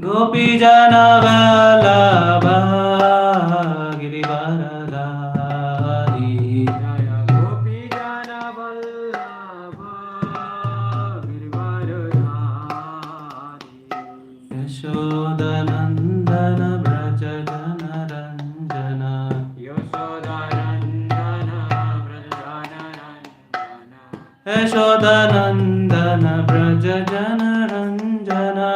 Gopijana Vallabha Girivaradari Jaya Gopijana Vallabha Girivaradari Yashodanandana Braja Jana Ranjana Yashodanandana Vrajana Ranjana Yashodanandana Braja Jana Ranjana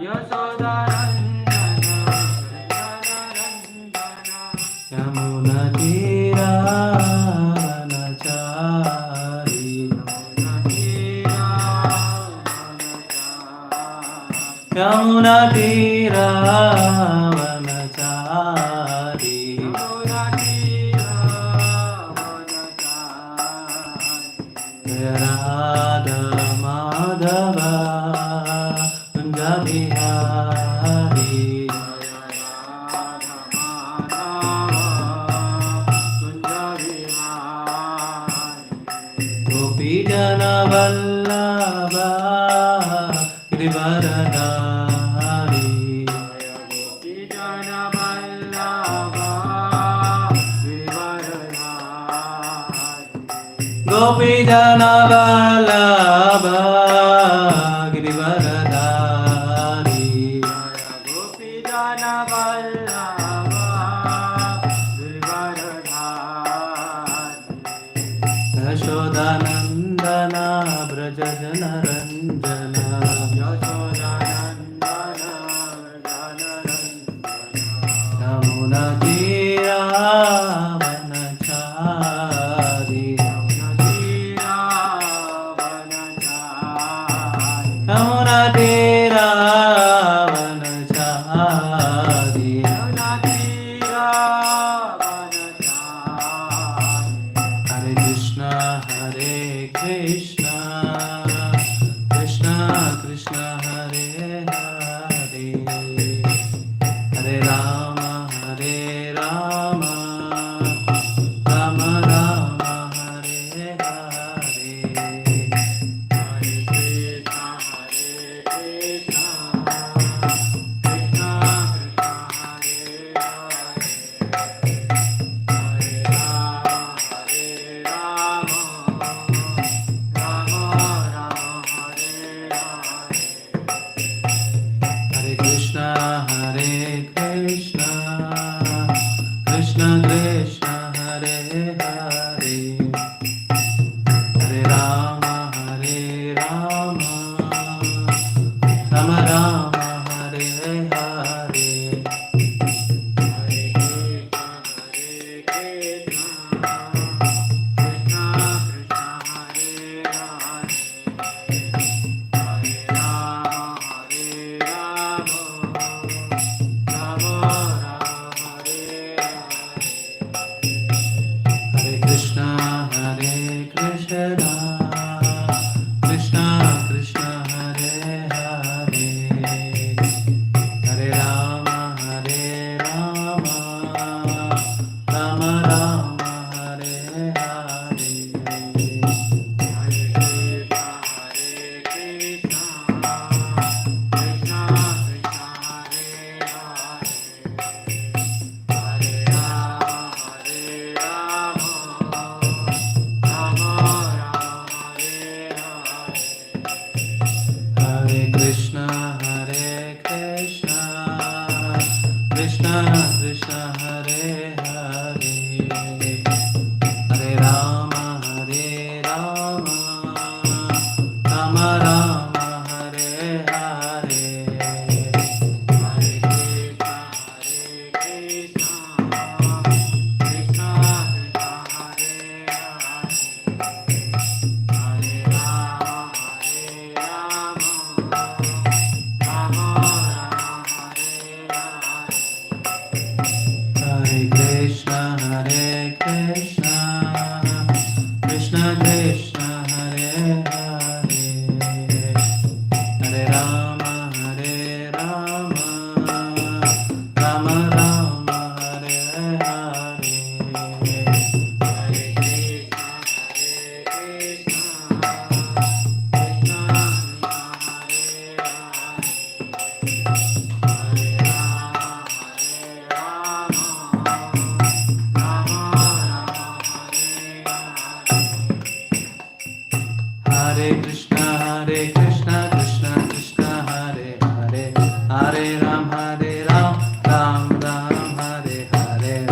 Yashodanandana Vrajana Ranjana Yamuna Tira Vanachari Yamuna Tira Vanachari Radha Madhava Kunja Bihari Gopijana Vallabha Girivaradari Gopijana Vallabha Girivaradari Yashodanandana Braja Jana Ranjana Yamuna Tira Vanachari Yamuna Tira Vanachari Hare Krishna Hare Krishna Krishna Krishna Hare Hare Hare Rama Hare Rama Rama Rama Hare Hare Hare Krishna Hare Krishna Krishna Krishna Hare Hare Hare Rama Hare Rama Rama Rama Hare Hare Hare Krishna Hare Krishna Krishna Krishna Hare Hare Hare Rama Hare Rama Rama Rama Hare Hare Hare Krishna Hare Krishna Krishna Krishna Hare Hare Hare Rama Hare Rama Rama Rama Hare Hare Hare Krishna Hare Krishna Krishna Krishna Hare Hare Hare Rama Hare Rama Rama Rama Hare Hare Krishna, Krishna Krishna, Hare Hare, Hare Ram, Ram Ram, Hare Hare.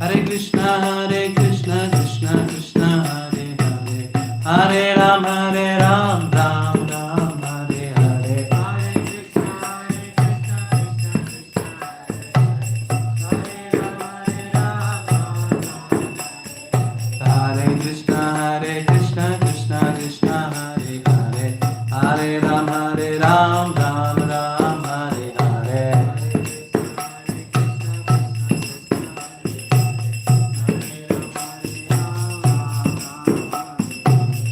Hare Krishna, Krishna Krishna, Hare Hare, Hare Ram, Ram Ram, Hare Hare. Hare Krishna, Krishna Krishna, Hare Hare, Hare Ram, Ram Ram, Hare Hare.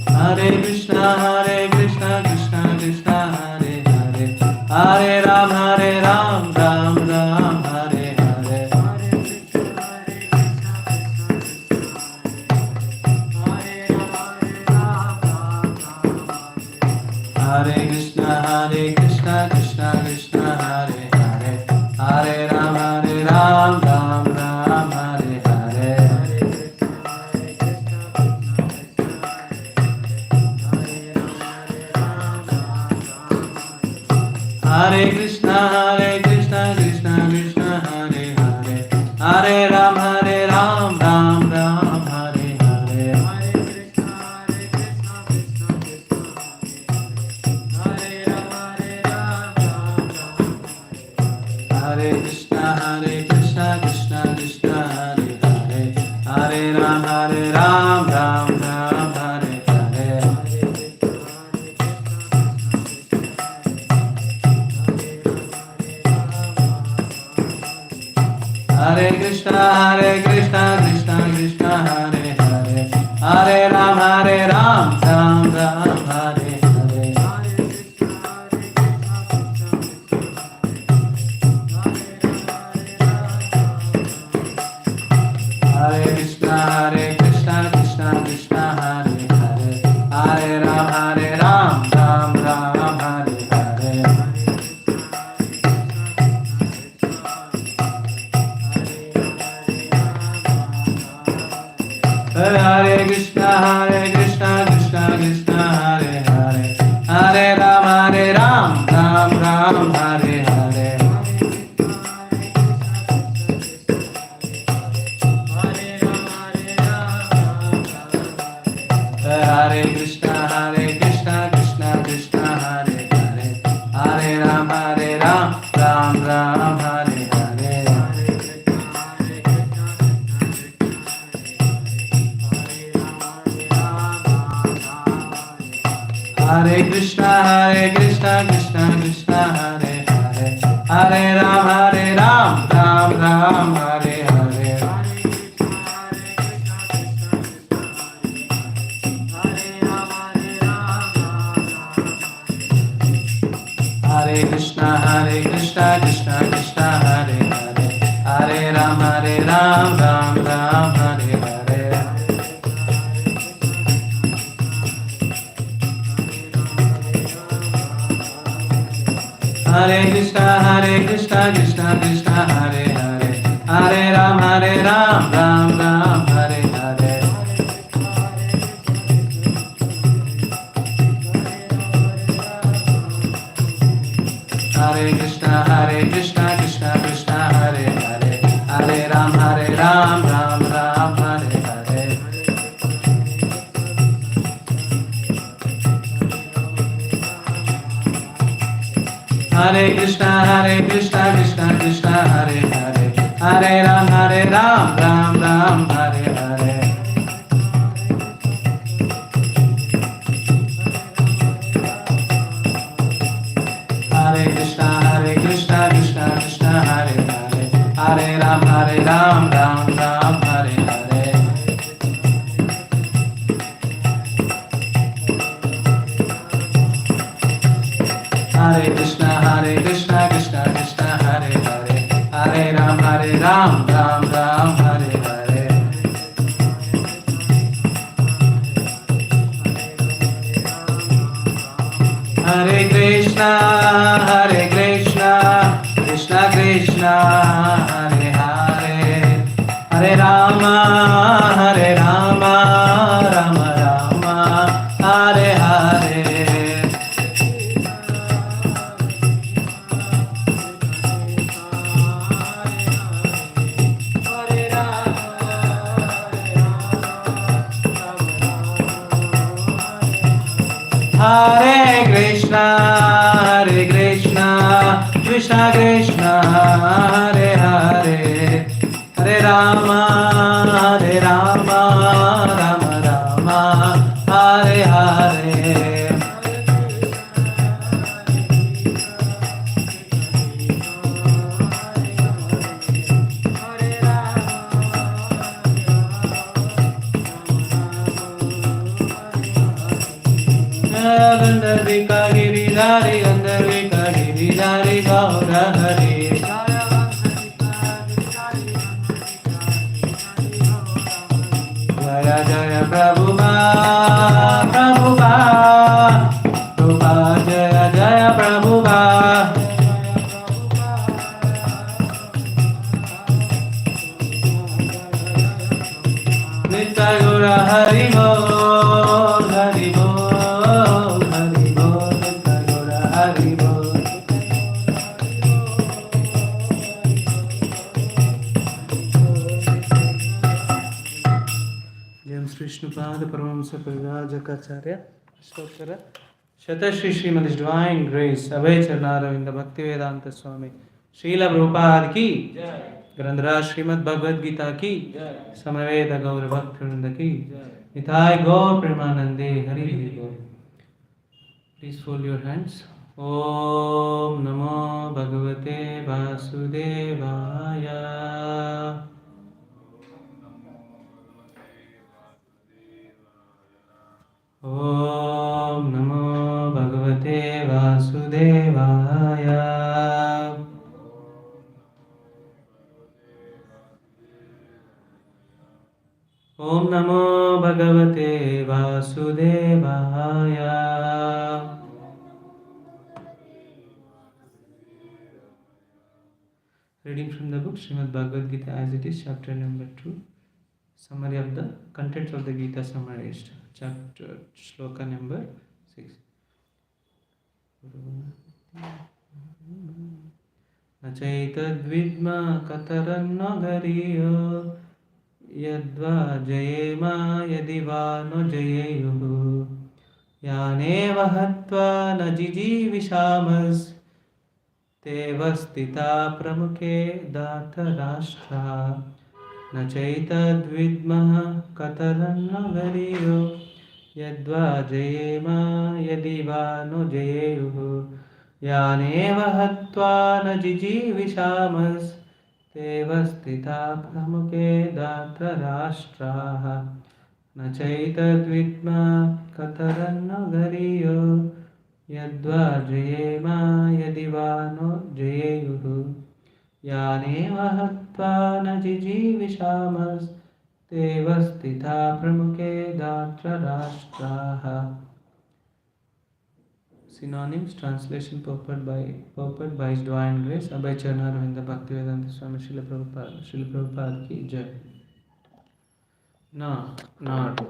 Hare Krishna, Krishna Krishna, Hare Hare, Hare Ram, Ram Ram, Hare Hare. Hare Krishna, Krishna Krishna, Hare Hare, Hare Ram, Ram Ram, Hare Hare. Hare Krishna, Krishna Krishna, Hare Hare, Hare Ram, Ram Ram, Hare Hare. Hare Krishna, Krishna Krishna, Hare Hare, Hare Ram, Ram Ram, Hare Hare. Hare Krishna, Krishna Krishna, Hare Hare, Hare Ram, Ram Ram, Hare Hare. Hare Krishna, Krishna Krishna, Hare Hare, Hare Ram, Ram Ram, Hare Hare. Hare Krishna, Krishna Krishna, Hare Hare, Hare Ram, Ram Ram, Hare Hare. Hare Krishna, Krishna Krishna, Hare Hare, Hare Ram, Ram Ram, Hare Hare. Hare Krishna, Krishna Krishna, Hare Hare, Hare Ram, Ram Ram, Hare Hare. Hare Krishna, Krishna Krishna, Hare Hare, Hare Ram, Ram Ram, Hare Hare. Hare Krishna, Krishna Krishna, Hare Hare, Hare Ram, Ram Ram, Hare Hare. Hare Krishna, Krishna Krishna, Hare Hare, Hare Ram, Ram Ram, Hare Hare. Hare Krishna, Krishna Krishna, Hare Hare, Hare Ram, Ram Ram, Hare Hare. Hare Krishna, Krishna Krishna, Hare Hare, Hare Ram, Ram Ram, Hare Hare. Hare Krishna, Krishna Krishna, Hare Hare, Hare Ram, Ram Ram, Hare Hare. Hare Krishna, Krishna Krishna, Krishna, Hare Hare, Hare Rama, Rama Rama, Hare Hare. Hare Krishna, Krishna Krishna, Hare Hare, Hare Rama, Rama Rama, Hare Hare. Gandharvika Giridhari, Gandharvika Giridhari, Gaura Hari. Jaya Jaya Prabhupada, Prabhupada, Prabhupada, Jaya Jaya Prabhupada. Nitya Gaura Hari Bol, Hari Bol, Hari Bol, Nitya Gaura Hari Bol. Jam Sri Shnupada Paramahamsa Parivrajakacarya Stottara Shata Shri Srimad His Divine Grace Abhay Charnaravinda Bhaktivedanta Swami Srila Prabhupada ki Grandhara Srimad Bhagavad Gita ki Samaveda Gaura Bhaktivinoda ki Nitai Gaur Premanande Hari Hari Gaur. Please fold your hands. Om Namo Bhagavate Vasudevaya. Om Namo Bhagavate Vasudevaya. Om Namo Bhagavate Vasudevaya. Reading from the book Srimad Bhagavad Gita as it is, chapter number 2. Summary of the contents of the Gita summarized. Chapter Shloka number 6. Nachaitadvidma kataranna gariyo yadva jayema yadiva no jayeyuhu yaneva hatva najiji vishamas Tevastita pramukhe data rashtra Nachaitadvidmah kataranna gariyo yadva jayema yadiva no jayeyuhu yaneva hatva najiji vishamas Tevastita pramukhe data rashtra Nachaitadvidmah kataranna gariyo Yadva jayema yadiva no jayeyuhu Yaneva hatva najiji vishamas Tevastita pramukhe datra rashtraha. Synonyms, translation, purport by His Divine Grace, Abhay Charnaravinda Bhaktivedanta Swami Srila Prabhupada ki jai. Na, not,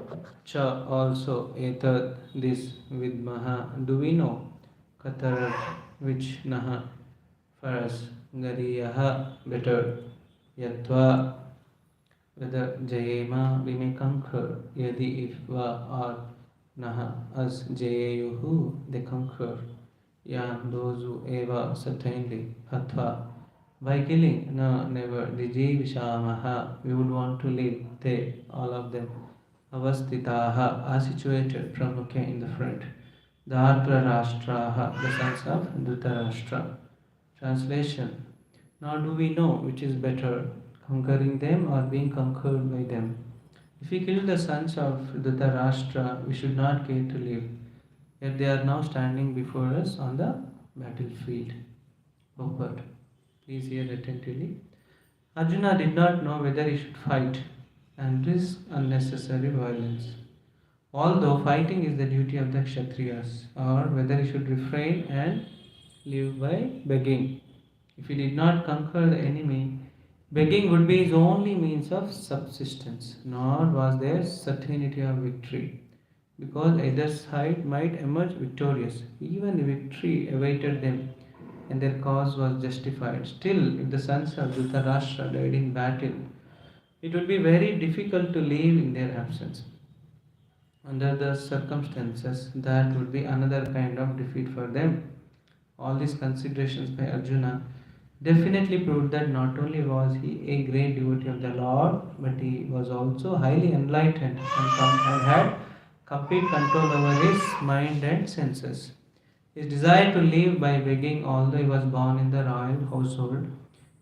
cha, also, etad, this, vidmaha, do we know, katarat, which, naha, for us, gariyaha, better, yatva, whether, jayema, we may conquer, yadi, if, va, or, naha, us, jayeyuhu, they conquer, yan, those who, eva, certainly, hatva, by killing, no, never, diji vishamaha, we would want to live, they, all of them, avastitaha, are situated, pramukhe, in the front, dhartra rashtraha, the sons of Dhritarashtra. Translation, nor do we know which is better, conquering them or being conquered by them. If we kill the sons of Dhritarashtra, we should not care to live, yet they are now standing before us on the battlefield. Purport. Please hear attentively. Arjuna did not know whether he should fight and risk unnecessary violence, although fighting is the duty of the Kshatriyas, or whether he should refrain and live by begging. If he did not conquer the enemy, begging would be his only means of subsistence, nor was there certainty of victory, because either side might emerge victorious. Even if victory awaited them and their cause was justified. Still, if the sons of Dhritarashtra died in battle, it would be very difficult to live in their absence. Under the circumstances, that would be another kind of defeat for them. All these considerations by Arjuna definitely proved that not only was he a great devotee of the Lord, but he was also highly enlightened and had complete control over his mind and senses. His desire to live by begging, although he was born in the royal household,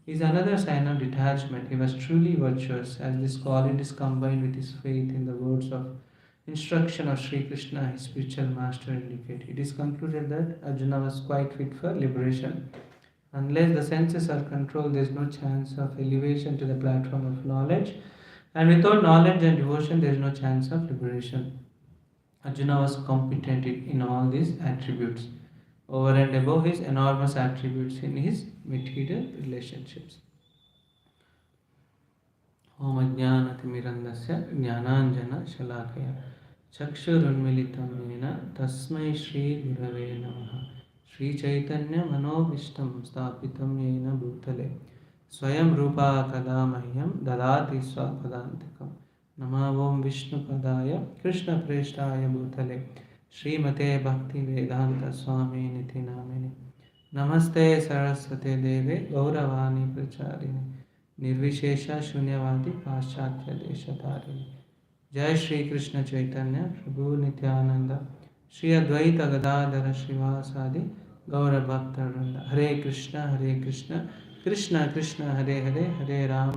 is another sign of detachment. He was truly virtuous, as this quality is combined with his faith in the words of instruction of Sri Krishna, his spiritual master, indicate. It is concluded that Arjuna was quite fit for liberation. Unless the senses are controlled, there is no chance of elevation to the platform of knowledge, and without knowledge and devotion, there is no chance of liberation. Arjuna was competent in all these attributes, over and above his enormous attributes in his material relationships. ओम अज्ञानतिमिरन्दस्य ज्ञानाञ्जनशलाकया चक्षुरुन्मिलितं येन तस्मै श्रीगुरवे नमः श्रीचैतन्यमनोभीष्टं स्थापितं येन भूतले स्वयं रूपा कदा मह्यं ददाति स्वपदान्तिकं नमः ॐ विष्णुपदाय कृष्णप्रेष्ठाय भूतले श्रीमते भक्तिवेदान्तस्वामिनिति नामिने नमस्ते सरस्वते देवे गौरवाणी प्रचारिणे निर्विशेष शून्यवादी पाश्चात्य देशधारिणी जय श्री कृष्ण चैतन्य प्रभु नित्यानंद श्री अद्वैत गदाधर श्रीवासादि गौर भक्तवृंद हरे Krishna Krishna Krishna Hare Hare Hare Ram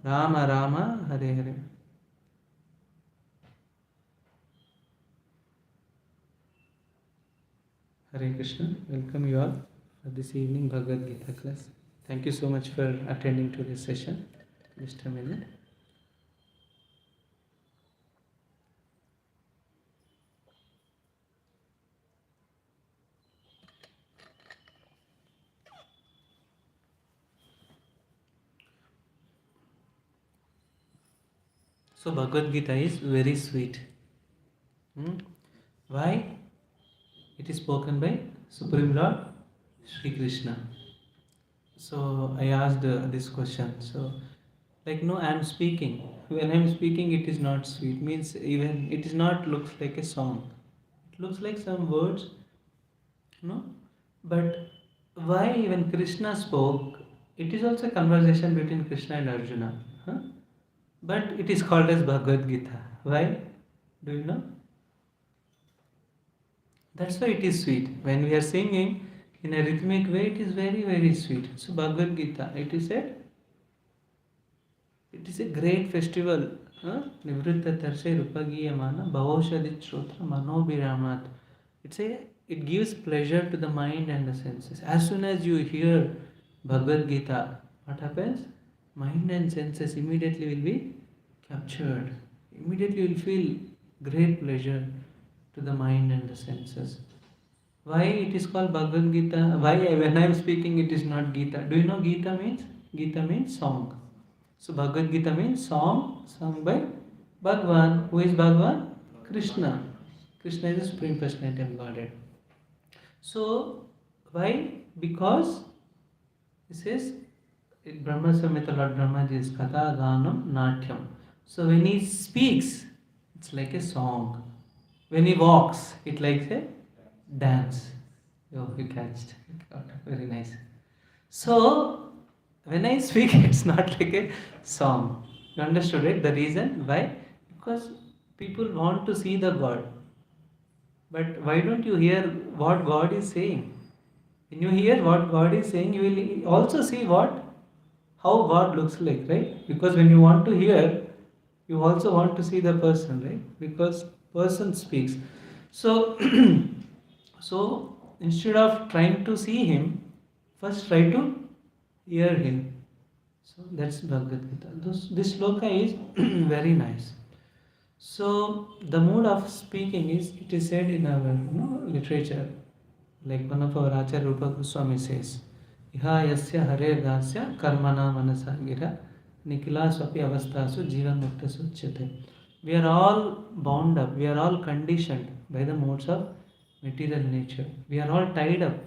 Ram Ram Hare Hare. Hare Krishna, welcome you all for this evening Bhagavad Gita class. Thank you so much for attending to this session. Just a minute. So Bhagavad Gita is very sweet. Why? It is spoken by Supreme Lord Sri Krishna. So I asked this question. So, like, no, I am speaking. When I am speaking, it is not sweet. Means even it is not looks like a song. It looks like some words, no. But why when Krishna spoke, it is also a conversation between Krishna and Arjuna. Huh? But it is called as Bhagavad Gita. Why? Do you know? That's why it is sweet. When we are singing in a rhythmic way, it is very, very sweet. So Bhagavad Gita, it is a great festival. Nivritta Tarshe Rupagiyamana Bhavoshadit Shrotra Manobhiramat. It gives pleasure to the mind and the senses. As soon as you hear Bhagavad Gita, what happens? Mind and senses immediately will be captured. Immediately you will feel great pleasure to the mind and the senses. Why it is called Bhagavad Gita? Why when I am speaking it is not Gita? Do you know Gita means? Gita means song. So Bhagavad Gita means song sung by Bhagwan. Who is Bhagwan? Krishna. Krishna is the Supreme Personality of Godhead. So why? Because it says Brahma Samhita Lord Brahmaji is Katha Ganam Natyam. So when he speaks, it's like a song. When he walks, it like a dance. Oh, you catched. Very nice. So when I speak, it's not like a song. You understood it? The reason why? Because people want to see the God. But why don't you hear what God is saying? When you hear what God is saying, you will also see how God looks like, right? Because when you want to hear, you also want to see the person, right? Because person speaks. So, so instead of trying to see him, first try to hear him. So that's Bhagavad Gita. This sloka is very nice. So the mode of speaking is, it is said in our literature, like one of our Acharya Rupa Goswami says, Iha yasya hare dasya karmana manasa gira nikilasvapi avastasu jivan mukta suchyate. We are all bound up, we are all conditioned by the modes of material nature. We are all tied up.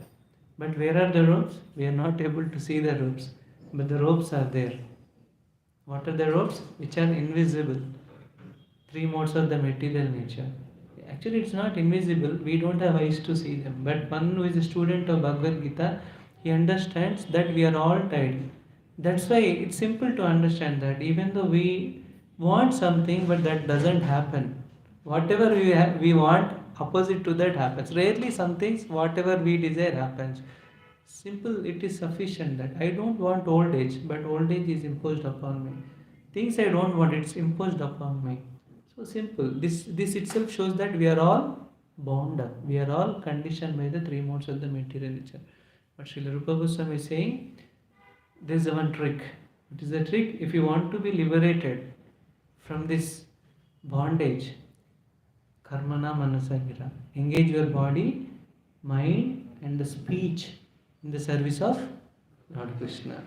But where are the ropes? We are not able to see the ropes. But the ropes are there. What are the ropes? Which are invisible. Three modes of the material nature. Actually, it's not invisible. We don't have eyes to see them. But one who is a student of Bhagavad Gita, he understands that we are all tied. That's why it's simple to understand that even though we want something, but that doesn't happen. Whatever we want, opposite to that happens. Rarely some things, whatever we desire happens. Simple, it is sufficient that I don't want old age, but old age is imposed upon me. Things I don't want, it's imposed upon me. So simple. This itself shows that we are all bound up. We are all conditioned by the three modes of the material nature. But Srila Rupa Goswami is saying there is one trick. It is a trick if you want to be liberated from this bondage. Karmana manasagira. Engage your body, mind, and the speech in the service of Lord Krishna.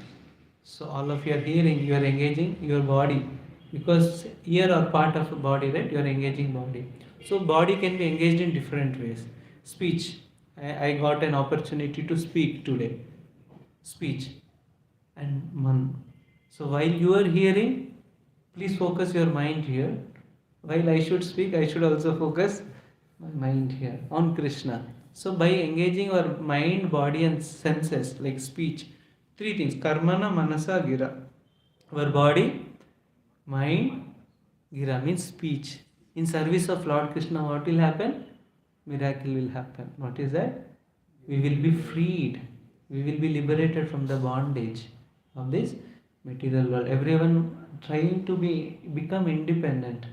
So all of you are hearing, you are engaging your body because ear are part of a body, right? You are engaging body. So body can be engaged in different ways. Speech. I got an opportunity to speak today. Speech and man. So while you are hearing, please focus your mind here. While I should speak, I should also focus my mind here on Krishna. So by engaging our mind, body and senses like speech, three things, karmana, manasa, gira. Our body, mind, gira means speech. In service of Lord Krishna, what will happen? Miracle will happen. What is that? We will be freed. We will be liberated from the bondage of this material world. Everyone trying to become independent.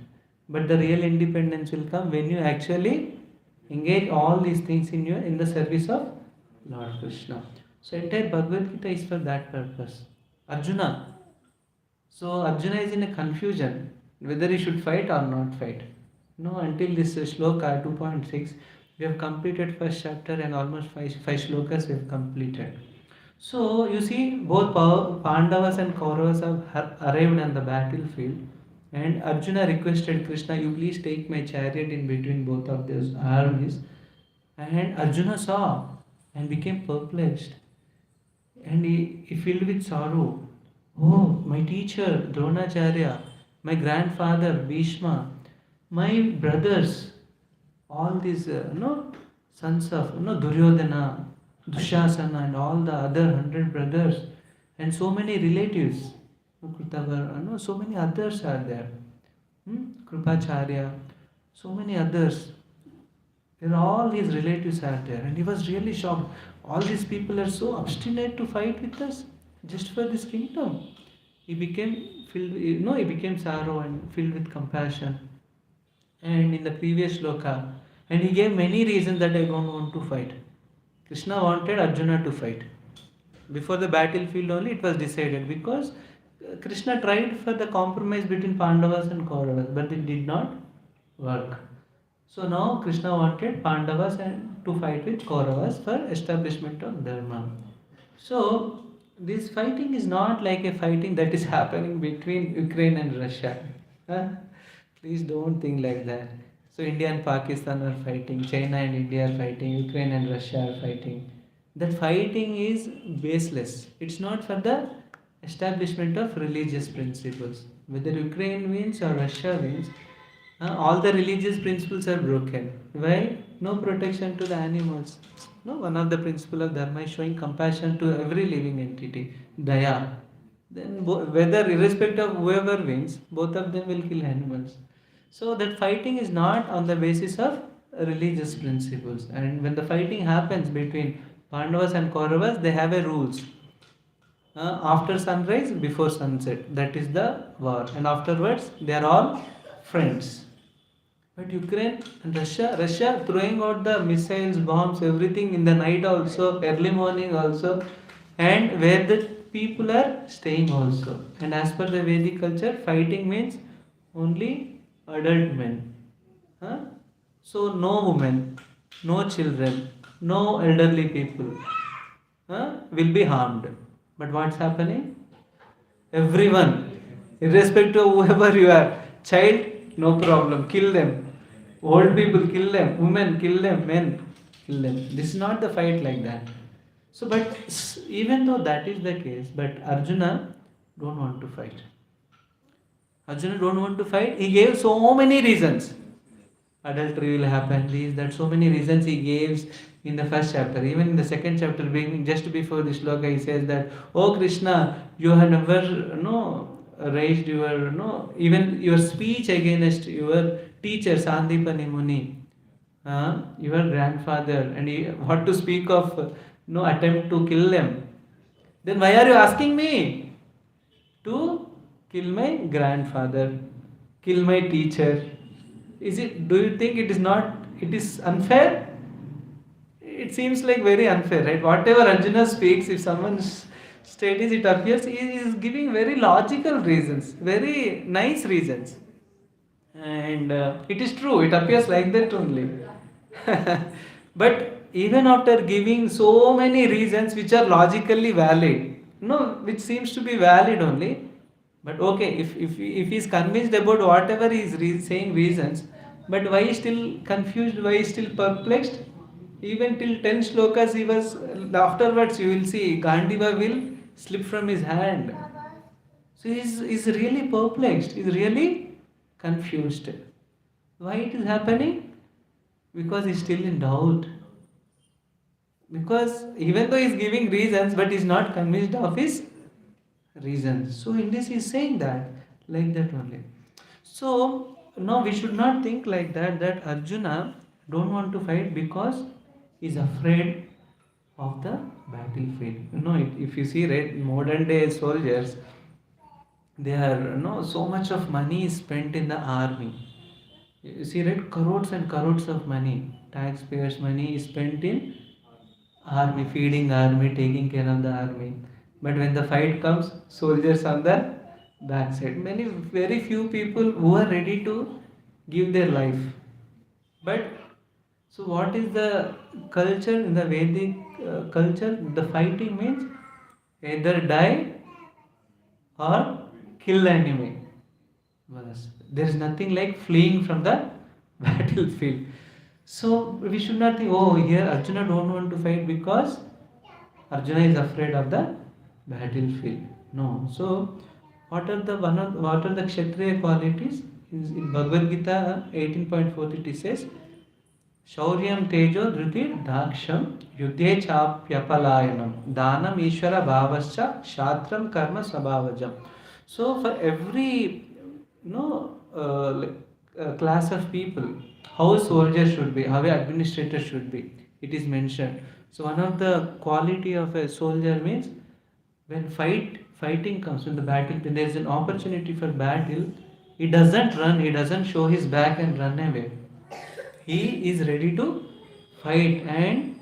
But the real independence will come when you actually engage all these things in the service of Lord Krishna. So entire Bhagavad Gita is for that purpose. Arjuna. So Arjuna is in a confusion whether he should fight or not fight. No, until this shloka 2.6, we have completed first chapter and almost five shlokas we have completed. So you see, both Pandavas and Kauravas have arrived on the battlefield, and Arjuna requested Krishna, "You please take my chariot in between both of those armies." And Arjuna saw and became perplexed, and he filled with sorrow. Oh, my teacher Dronacharya, my grandfather Bhishma, my brothers, all these sons of Duryodhana, Dushasana, and all the other 100 brothers, and so many relatives, so many others are there. Krupacharya, so many others. There all his relatives are there, and he was really shocked. All these people are so obstinate to fight with us just for this kingdom. He became he became sorrow and filled with compassion. And in the previous shloka, and he gave many reasons that I don't want to fight. Krishna wanted Arjuna to fight. Before the battlefield only it was decided because Krishna tried for the compromise between Pandavas and Kauravas, but it did not work. So now Krishna wanted Pandavas and to fight with Kauravas for establishment of Dharma. So this fighting is not like a fighting that is happening between Ukraine and Russia. Huh? Please don't think like that. So India and Pakistan are fighting, China and India are fighting, Ukraine and Russia are fighting. That fighting is baseless. It's not for the establishment of religious principles. Whether Ukraine wins or Russia wins, all the religious principles are broken. Why? No protection to the animals. No, one of the principle of Dharma is showing compassion to every living entity. Daya. Then whether irrespective of whoever wins, both of them will kill animals. So that fighting is not on the basis of religious principles. And when the fighting happens between Pandavas and Kauravas, they have a rules. After sunrise, before sunset. That is the war. And afterwards, they are all friends. But Ukraine and Russia throwing out the missiles, bombs, everything in the night also, early morning also, and where the people are staying also. And as per the Vedic culture, fighting means only adult men. Huh? So no women, no children, no elderly people. will be harmed. But what's happening? Everyone, irrespective of whoever you are, child, no problem, kill them. Old people, kill them. Women, kill them. Men, kill them. This is not the fight like that. So, but even though that is the case, but Arjuna don't want to fight. Arjuna don't want to fight. He gave so many reasons. Adultery will happen, this, that, so many reasons he gives in the first chapter. Even in the second chapter, being just before this shloka, he says that, "Oh Krishna, you have never raised your even your speech against your teacher Sandipani Muni, your grandfather, and what to speak of no attempt to kill them. Then why are you asking me to kill my grandfather, kill my teacher? Is it? Do you think it is not? It is unfair? It seems like very unfair, right? Whatever Arjuna speaks, if someone studies, it appears he is giving very logical reasons, very nice reasons, and it is true. It appears like that only. But even after giving so many reasons which are logically valid, which seems to be valid only, but okay, if he is convinced about whatever he is saying reasons, but why is still confused? Why is still perplexed? Even till 10 shlokas, he was. Afterwards, you will see Gandiva will slip from his hand. So he's really perplexed. He's really confused. Why it is happening? Because he's still in doubt. Because even though he's giving reasons, but he's not convinced of his reasons. So in this he's saying that, like that only. So no, we should not think like that, that Arjuna don't want to fight because he's afraid of the battlefield. If you see, right, modern day soldiers, they are so much of money is spent in the army. You see, right, crores and crores of money, taxpayers' money is spent in army, feeding army, taking care of the army. But when the fight comes, soldiers on the backside. Very few people who are ready to give their life. But so, what is the culture in the Vedic culture? The fighting means either die or kill the enemy. There is nothing like fleeing from the battlefield. So we should not think, oh, here Arjuna don't want to fight because Arjuna is afraid of the battlefield. No. So what are the Kshatriya qualities? In Bhagavad Gita 18.40 it says, Shauryam Tejo Dhrutir Daksham Yudhe Chapyapalayanam Danam Ishvara Bhavascha Shatram Karma Svabhavajam. So for every class of people, how a soldier should be, how an administrator should be, it is mentioned. So one of the quality of a soldier means when fighting comes, when the battle, when there is an opportunity for battle, he doesn't run, he doesn't show his back and run away. He is ready to fight. And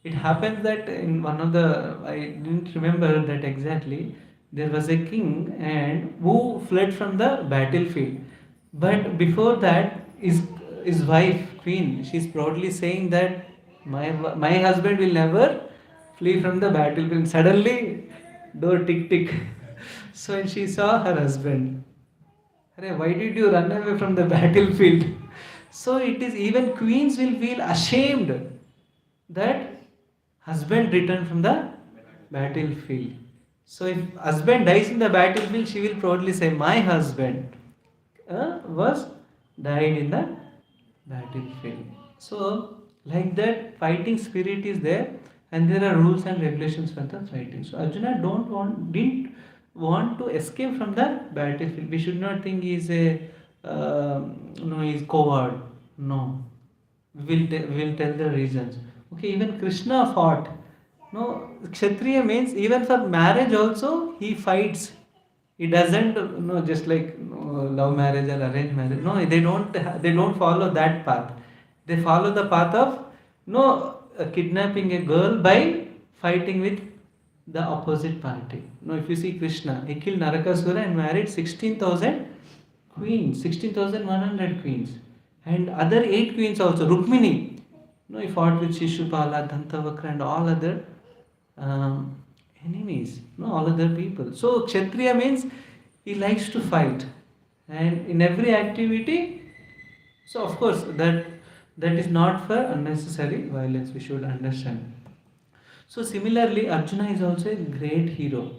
it happens that in one of the, I didn't remember that exactly, there was a king and who fled from the battlefield. But before that, his wife, queen, she's proudly saying that my husband will never flee from the battlefield. Suddenly, door tick tick. So when she saw her husband, why did you run away from the battlefield? So it is, even queens will feel ashamed that husband returned from the battlefield. So if husband dies in the battlefield, she will proudly say, my husband was died in the battlefield. So like that, fighting spirit is there, and there are rules and regulations for the fighting. So Arjuna didn't want to escape from the battlefield. We should not think he is he's coward. No, we'll tell the reasons. Okay, even Krishna fought. No, Kshatriya means even for marriage also he fights. He doesn't just like love marriage or arranged marriage. No, they don't follow that path. They follow the path of kidnapping a girl by fighting with the opposite party. If you see Krishna, he killed Narakasura and married 16,000 queens, 16,100 queens, and other 8 queens also. Rukmini, he fought with Shishupala, Dantavakra, and all other um, enemies, no, all other people. So Kshatriya means he likes to fight, and in every activity. So of course that is not for unnecessary violence. We should understand. So similarly, Arjuna is also a great hero,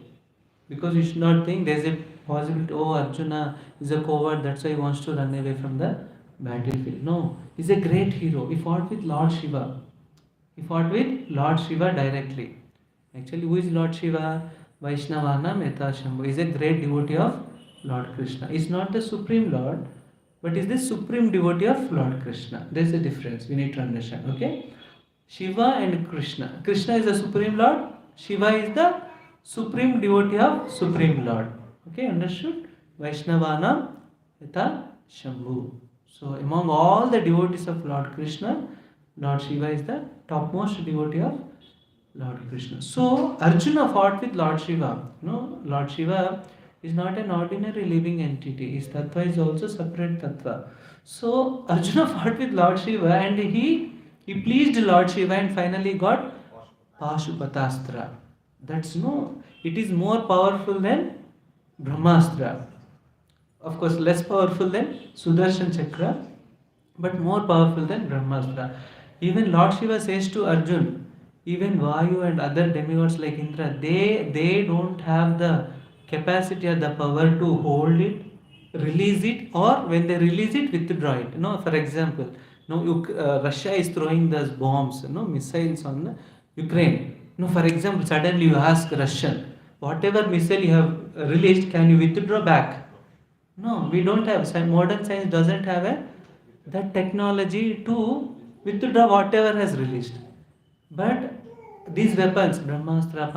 because you should not think there is a possibility. Oh, Arjuna is a coward. That's why he wants to run away from the battlefield. No, he's a great hero. He fought with Lord Shiva. He fought with Lord Shiva directly. Actually, who is Lord Shiva? Vaishnavana Meta Shambhu is a great devotee of Lord Krishna. Is not the supreme Lord, but is the supreme devotee of Lord Krishna. There is a difference. We need to understand. Okay, Shiva and Krishna. Krishna is the supreme Lord. Shiva is the supreme devotee of supreme Lord. Okay, understood? Vaishnavana Meta Shambhu. So among all the devotees of Lord Krishna, Lord Shiva is the topmost devotee of Lord Krishna. So Arjuna fought with Lord Shiva. No, Lord Shiva is not an ordinary living entity. His tattva is also separate tattva. So Arjuna fought with Lord Shiva, and he pleased Lord Shiva and finally got Pashupatastra. That's no, it is more powerful than Brahmastra. Of course, less powerful than Sudarshan Chakra, but more powerful than Brahmastra. Even Lord Shiva says to Arjun, even Vayu and other demigods like Indra, they don't have the capacity or the power to hold it, release it, or when they release it, withdraw it. For example, Russia is throwing those bombs, missiles on the Ukraine. For example, suddenly you ask Russian, whatever missile you have released, can you withdraw back? No, we don't have. Modern science doesn't have that technology to withdraw whatever has released. But these weapons, Brahmastra,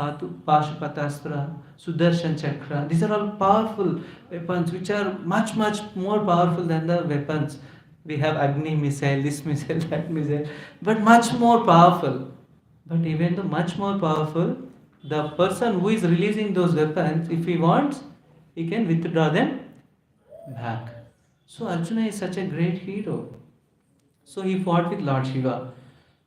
Pashupatastra, Sudarshan Chakra, these are all powerful weapons which are much, much more powerful than the weapons. We have Agni missile, this missile, that missile, but much more powerful. But even though much more powerful, the person who is releasing those weapons, if he wants, he can withdraw them back. So Arjuna is such a great hero. So he fought with Lord Shiva.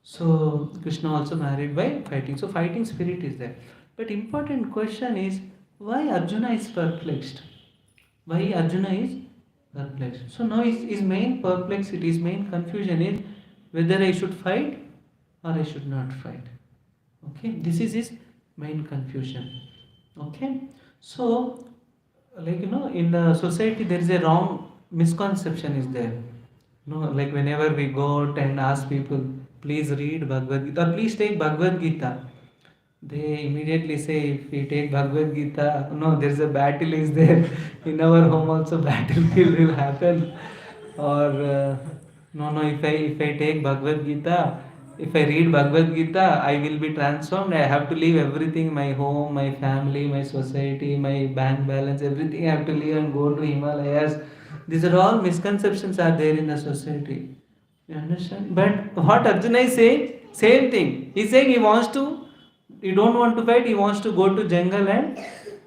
So Krishna also married by fighting. So fighting spirit is there. But important question is, why Arjuna is perplexed? Why Arjuna is perplexed? So now his main perplexity, his main confusion is whether I should fight or I should not fight. Okay, this is his main confusion. Okay, so in the society there is a wrong misconception is there. Like whenever we go out and ask people, please read Bhagavad Gita, please take Bhagavad Gita, they immediately say, if we take Bhagavad Gita, no, there's a battle is there. In our home also battlefield will happen. Or no, if I take Bhagavad Gita, if I read Bhagavad Gita, I will be transformed. I have to leave everything, my home, my family, my society, my bank balance, everything I have to leave and go to Himalayas. These are all misconceptions are there in the society. You understand? But what Arjuna is saying, same thing. He's saying he don't want to fight, he wants to go to jungle and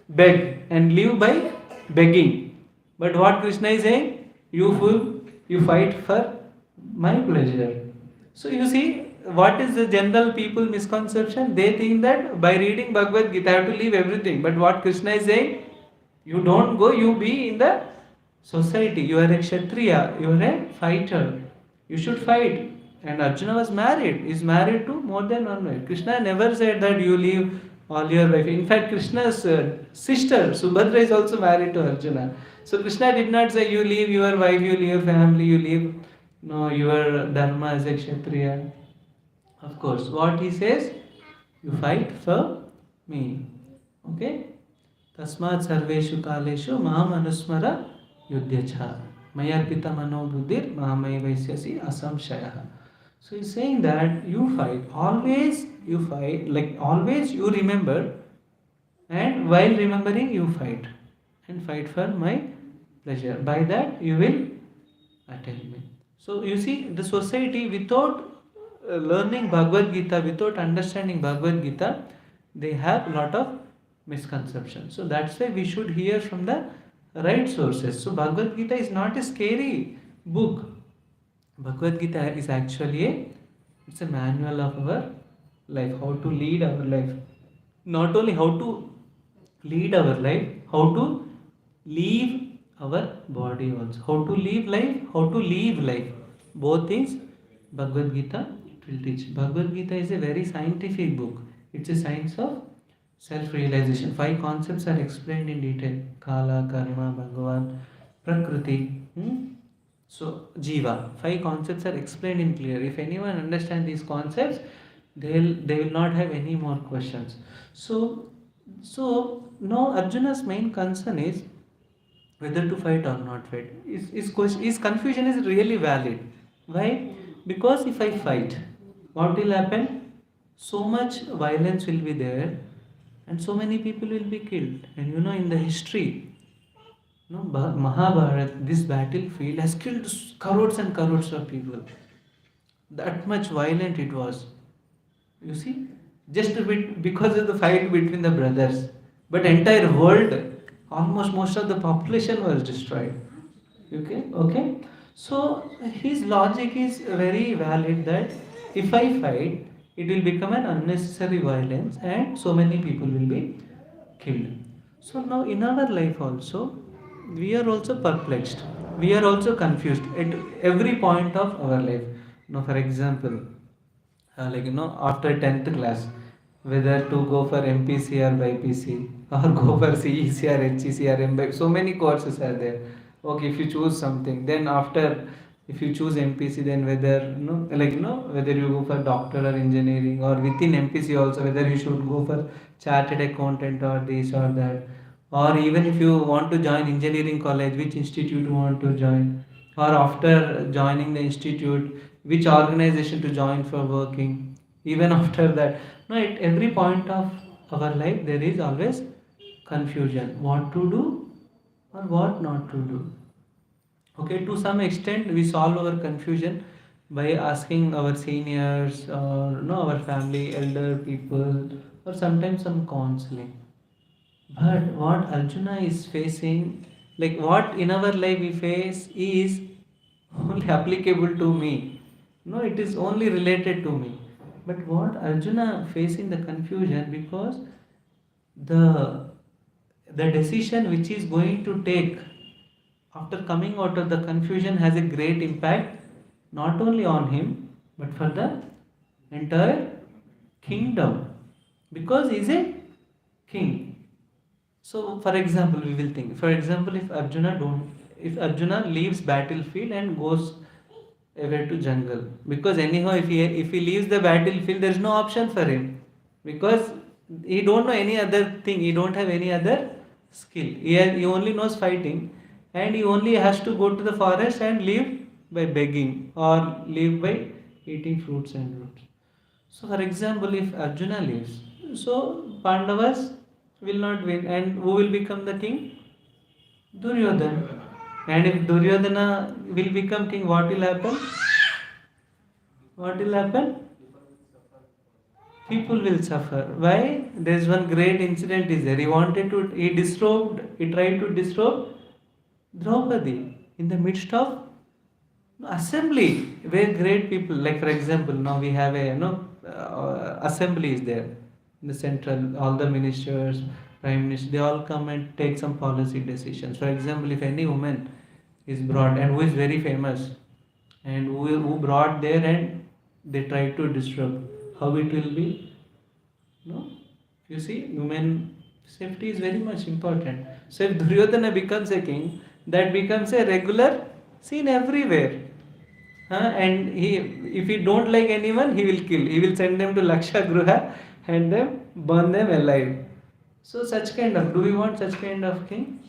beg and live by begging. But what Krishna is saying, you fool, you fight for my pleasure. So you see, what is the general people misconception? They think that by reading Bhagavad Gita, I have to leave everything. But what Krishna is saying, you don't go, you be in the society. You are a Kshatriya, you are a fighter. You should fight. And Arjuna was married. He is married to more than one wife. Krishna never said that you leave all your wife. In fact, Krishna's sister Subhadra is also married to Arjuna. So Krishna did not say you leave your wife, you leave your family, you leave your dharma as a Kshatriya. Of course, what he says, you fight for me. Okay? Tasmat sarveshu kaleshu maham anusmara yudhyacha. Mayarpita mano buddhir mahamai vaisyasi asamshayah. So he's saying that you fight. Always you fight. Like always you remember. And while remembering you fight. And fight for my pleasure. By that you will attain me. So you see, the society without learning Bhagavad Gita, without understanding Bhagavad Gita, they have a lot of misconceptions. So that's why we should hear from the right sources. So Bhagavad Gita is not a scary book. Bhagavad Gita is actually it's a manual of our life, how to lead our life. not only how to lead our life, how to leave our body also. How to live life, how to live life. Both things Bhagavad Gita will teach. Bhagavad Gita is a very scientific book. It's a science of self-realization. Five concepts are explained in detail. Kala, Karma, Bhagavan, Prakriti. So, Jiva. Five concepts are explained in clear. If anyone understands these concepts, they will not have any more questions. So now Arjuna's main concern is whether to fight or not fight. His confusion is really valid. Why? Because if I fight, what will happen? So much violence will be there, and so many people will be killed. And you know, in the history, no, Mahabharat, this battlefield has killed crores and crores of people. That much violent it was. You see, just a bit because of the fight between the brothers, but entire world, almost most of the population was destroyed. Okay. So his logic is very valid that if I fight, it will become an unnecessary violence, and so many people will be killed. So now in our life also, we are also perplexed. We are also confused at every point of our life. Now, for example, like after 10th class, whether to go for MPC or BPC or go for CEC or HEC or MBA, so many courses are there. Okay, if you choose something, then after, if you choose MPC, then whether whether you go for doctor or engineering, or within MPC also whether you should go for chartered accountant or this or that, or even if you want to join engineering college, which institute you want to join, or after joining the institute, which organization to join for working. Even after that, no, at every point of our life there is always confusion, what to do or what not to do. Okay, to some extent we solve our confusion by asking our seniors, or our family elder people, or sometimes some counseling. But what Arjuna is facing, like what in our life we face, is only applicable to me. No, it is only related to me. But what Arjuna facing the confusion, because the the decision which is going to take after coming out of the confusion has a great impact, not only on him but for the entire kingdom, because he is a king. So, for example, we will think. For example, if Arjuna leaves battlefield and goes away to jungle, because anyhow, if he leaves the battlefield, there is no option for him, because he don't know any other thing. He don't have any other skill. He only knows fighting, and he only has to go to the forest and live by begging, or live by eating fruits and roots. So, for example, if Arjuna leaves, so Pandavas will not win, and who will become the king? Duryodhana. And if Duryodhana will become king, what will happen? What will happen? People will suffer. Why? There is one great incident is there. He tried to disrobe Draupadi in the midst of assembly where great people, like for example, now we have a assembly is there in the central, all the ministers, prime minister, they all come and take some policy decisions. For example, if any woman is brought and who is very famous, and who brought there, and they try to disrupt, how it will be? No, you see, women safety is very much important. So if Duryodhana becomes a king, that becomes a regular scene everywhere. And if he don't like anyone, he will kill. He will send them to Laksha Gruha and then burn them alive. So such kind of, do we want such kind of king?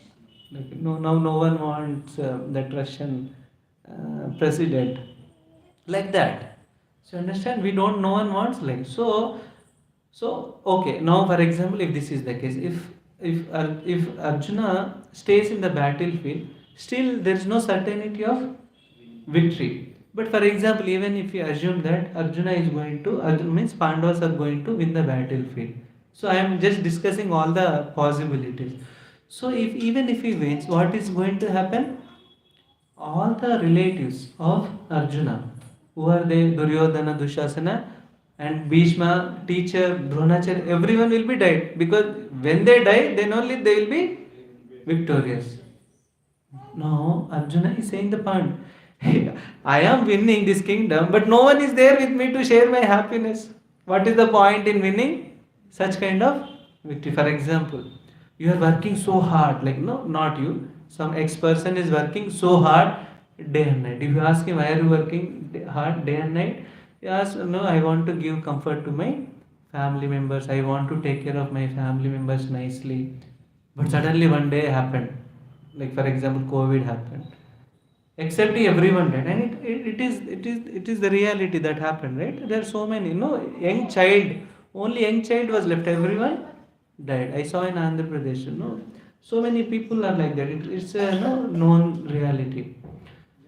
Like, no, now no one wants that Russian president like that. So understand, we don't. No one wants like so. Okay, now for example, if this is the case, if Arjuna stays in the battlefield, still there is no certainty of victory. But for example, even if you assume that Arjuna means Pandavas are going to win the battlefield. So I am just discussing all the possibilities. So if he wins, what is going to happen? All the relatives of Arjuna, who are they? Duryodhana, Dushasana, and Bhishma, teacher, Dronacharya, everyone will be died, because when they die, then only they will be victorious. No, Arjuna is saying the point. I am winning this kingdom, but no one is there with me to share my happiness. What is the point in winning such kind of victory? For example, you are working so hard, like no, not you. Some ex person is working so hard day and night. If you ask him, why are you working hard day and night? He asks, no, I want to give comfort to my family members. I want to take care of my family members nicely. But suddenly one day happened, like for example COVID happened, except everyone died, and it is the reality that happened, right? There are so many, young child, only young child was left, everyone died. I saw in Andhra Pradesh, so many people are like that. It's a known reality.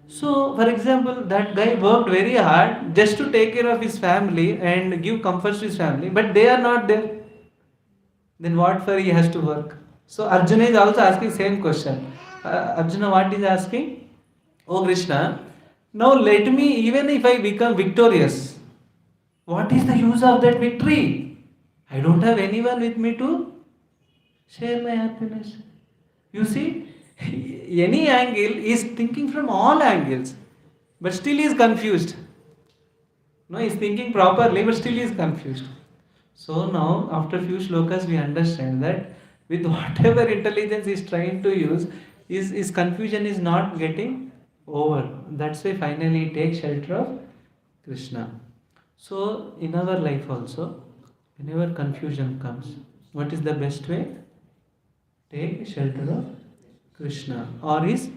So for example, that guy worked very hard just to take care of his family and give comforts to his family, but they are not there. Then what for he has to work? So Arjuna is also asking same question. Arjuna, what is asking? Oh Krishna, now let me, even if I become victorious, what is the use of that victory? I don't have anyone with me to share my happiness. You see, any angle is thinking from all angles, but still is confused. No, he is thinking properly, but still is confused. So now, after few shlokas, we understand that with whatever intelligence he is trying to use, his confusion is not getting over. That's why finally he takes shelter of Krishna. So in our life also, whenever confusion comes, what is the best way? Take shelter of Krishna or his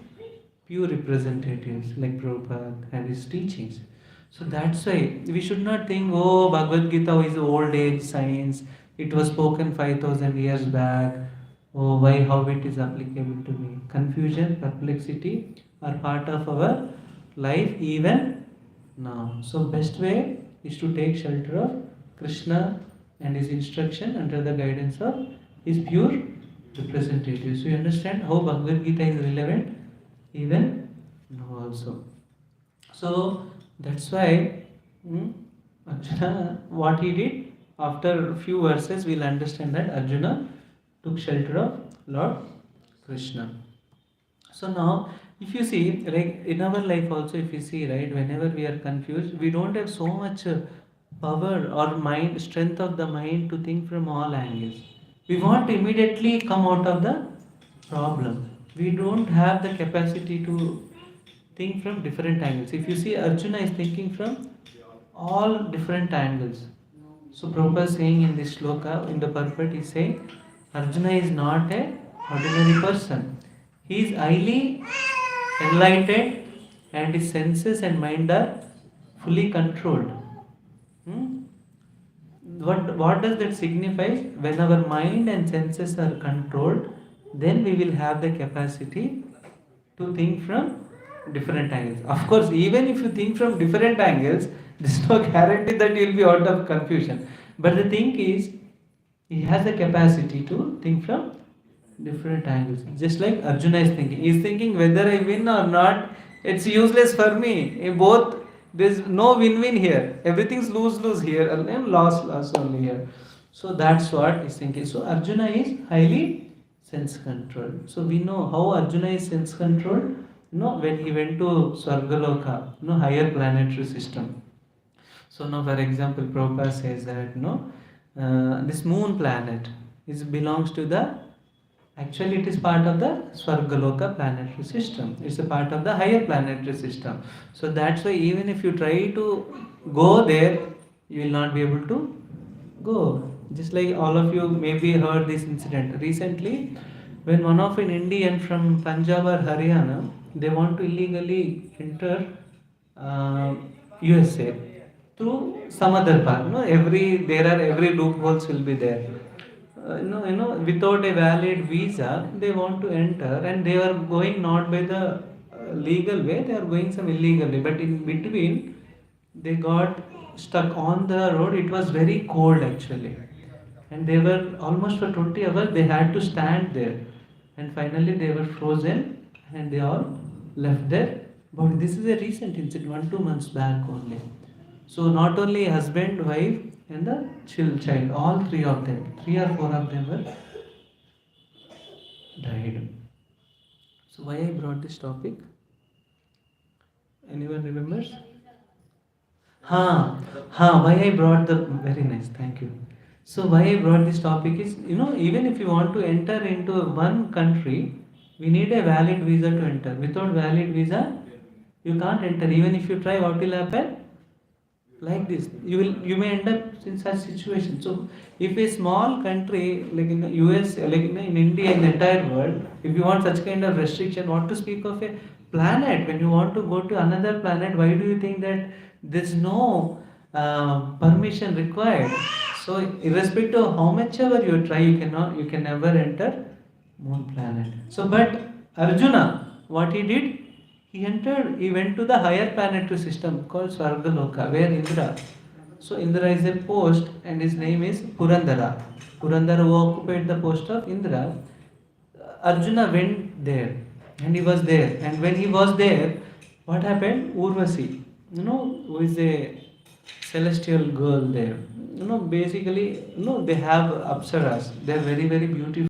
pure representatives like Prabhupada and his teachings. So that's why we should not think, oh, Bhagavad Gita is old age science, it was spoken 5000 years back, oh, why, how it is applicable to me. Confusion, perplexity are part of our life even now. So, best way is to take shelter of Krishna and his instruction under the guidance of his pure representatives. So, you understand how Bhagavad Gita is relevant even now also. So, that's why Arjuna, what he did, after a few verses, we'll understand that Arjuna took shelter of Lord Krishna. So now, if you see, like in our life also, if you see, right, whenever we are confused, we don't have so much power or mind, strength of the mind to think from all angles. We want to immediately come out of the problem. We don't have the capacity to think from different angles. If you see, Arjuna is thinking from all different angles. So Prabhupada is saying in this shloka, in the purport, he is saying, Arjuna is not a ordinary person. He is highly enlightened and his senses and mind are fully controlled. Hmm? What does that signify? When our mind and senses are controlled, then we will have the capacity to think from different angles. Of course, even if you think from different angles, there's no guarantee that you will be out of confusion. But the thing is, he has the capacity to think from different angles. Just like Arjuna is thinking. He is thinking whether I win or not, it's useless for me. In both, there's no win-win here. Everything's lose-lose here and loss only here. So that's what he's thinking. So Arjuna is highly sense controlled. So we know how Arjuna is sense controlled. When he went to Swargaloka, higher planetary system. So now, for example, Prabhupada says that this moon planet belongs to the. Actually, it is part of the Swargaloka planetary system. It's a part of the higher planetary system. So that's why even if you try to go there, you will not be able to go. Just like all of you maybe heard this incident recently, when one of an Indian from Punjab or Haryana, they want to illegally enter USA through some other path. Every loopholes will be there. Without a valid visa, they want to enter, and they are going not by the legal way, they are going some illegal way. But in between, they got stuck on the road. It was very cold actually, and they were almost for 20 hours. They had to stand there, and finally they were frozen, and they all left there. But this is a recent incident, 1-2 months back only. So not only husband, wife, and the child. All three of them, 3 or 4 of them were died. So why I brought this topic? Anyone remembers? Why I brought the very nice, thank you. So why I brought this topic is, even if you want to enter into one country, we need a valid visa to enter. Without valid visa, you can't enter. Even if you try, what will happen? Like this, you may end up in such situation. So if a small country like in the US, like in India, in the entire world, if you want such kind of restriction, what to speak of a planet? When you want to go to another planet, why do you think that there's no permission required? So irrespective of how much ever you try, you can never enter moon planet. So but Arjuna, what he did, he went to the higher planetary system called Svargaloka, where Indra. So Indra is a post and his name is Purandara. Purandara who occupied the post of Indra. Arjuna went there and he was there. And when he was there, what happened? Urvasi, who is a celestial girl there. Basically, they have apsaras. They are very, very beautiful.